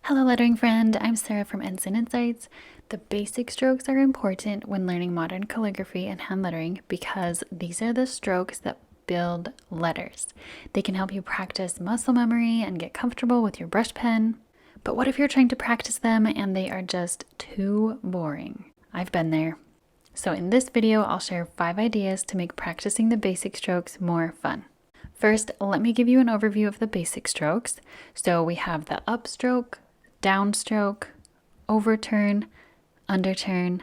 Hello lettering friend, I'm Sarah from Ensign Insights. The basic strokes are important when learning modern calligraphy and hand lettering because these are the strokes that build letters. They can help you practice muscle memory and get comfortable with your brush pen. But what if you're trying to practice them and they are just too boring? I've been there. So in this video, I'll share 5 ideas to make practicing the basic strokes more fun. First, let me give you an overview of the basic strokes. So we have the upstroke, downstroke, overturn, underturn,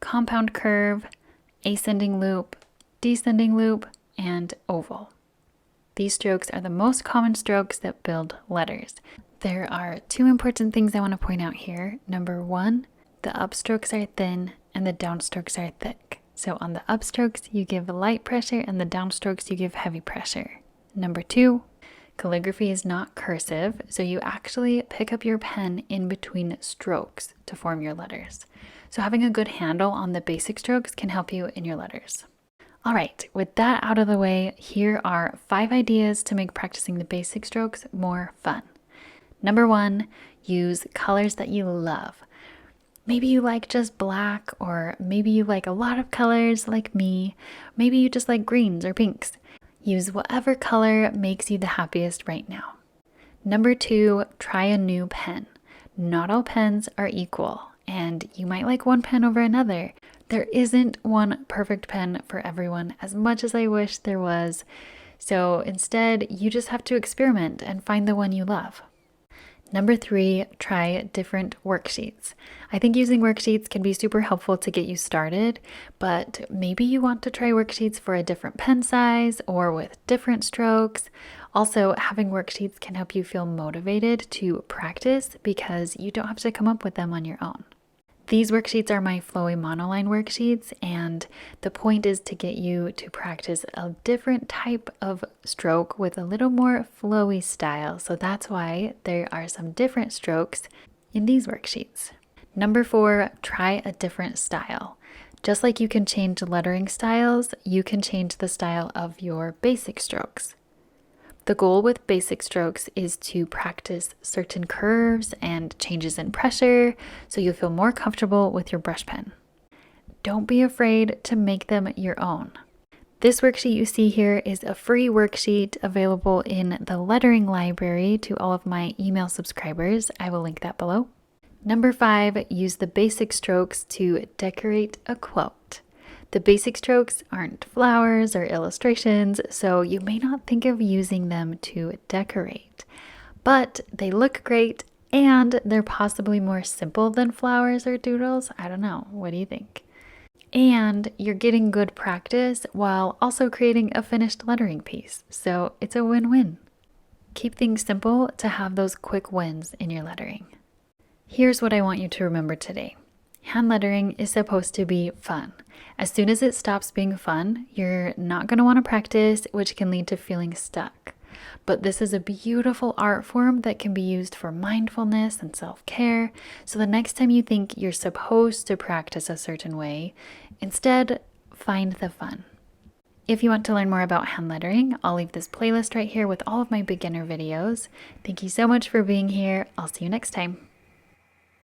compound curve, ascending loop, descending loop, and oval. These strokes are the most common strokes that build letters. There are 2 important things I want to point out here. Number 1, the upstrokes are thin and the downstrokes are thick. So on the upstrokes, you give light pressure and the downstrokes, you give heavy pressure. Number 2, calligraphy is not cursive, so you actually pick up your pen in between strokes to form your letters. So having a good handle on the basic strokes can help you in your letters. All right, with that out of the way, here are 5 ideas to make practicing the basic strokes more fun. Number 1, use colors that you love. Maybe you like just black, or maybe you like a lot of colors like me. Maybe you just like greens or pinks. Use whatever color makes you the happiest right now. Number 2, try a new pen. Not all pens are equal, and you might like one pen over another. There isn't one perfect pen for everyone, as much as I wish there was. So instead, you just have to experiment and find the one you love. Number 3, try different worksheets. I think using worksheets can be super helpful to get you started, but maybe you want to try worksheets for a different pen size or with different strokes. Also, having worksheets can help you feel motivated to practice because you don't have to come up with them on your own. These worksheets are my flowy monoline worksheets, and the point is to get you to practice a different type of stroke with a little more flowy style. So that's why there are some different strokes in these worksheets. Number 4, try a different style. Just like you can change lettering styles, you can change the style of your basic strokes. The goal with basic strokes is to practice certain curves and changes in pressure so you'll feel more comfortable with your brush pen. Don't be afraid to make them your own. This worksheet you see here is a free worksheet available in the lettering library to all of my email subscribers. I will link that below. Number 5, use the basic strokes to decorate a quote. The basic strokes aren't flowers or illustrations, so you may not think of using them to decorate. But they look great and they're possibly more simple than flowers or doodles. I don't know. What do you think? And you're getting good practice while also creating a finished lettering piece. So it's a win-win. Keep things simple to have those quick wins in your lettering. Here's what I want you to remember today. Hand lettering is supposed to be fun. As soon as it stops being fun, you're not going to want to practice, which can lead to feeling stuck. But this is a beautiful art form that can be used for mindfulness and self-care. So the next time you think you're supposed to practice a certain way, instead, find the fun. If you want to learn more about hand lettering, I'll leave this playlist right here with all of my beginner videos. Thank you so much for being here. I'll see you next time.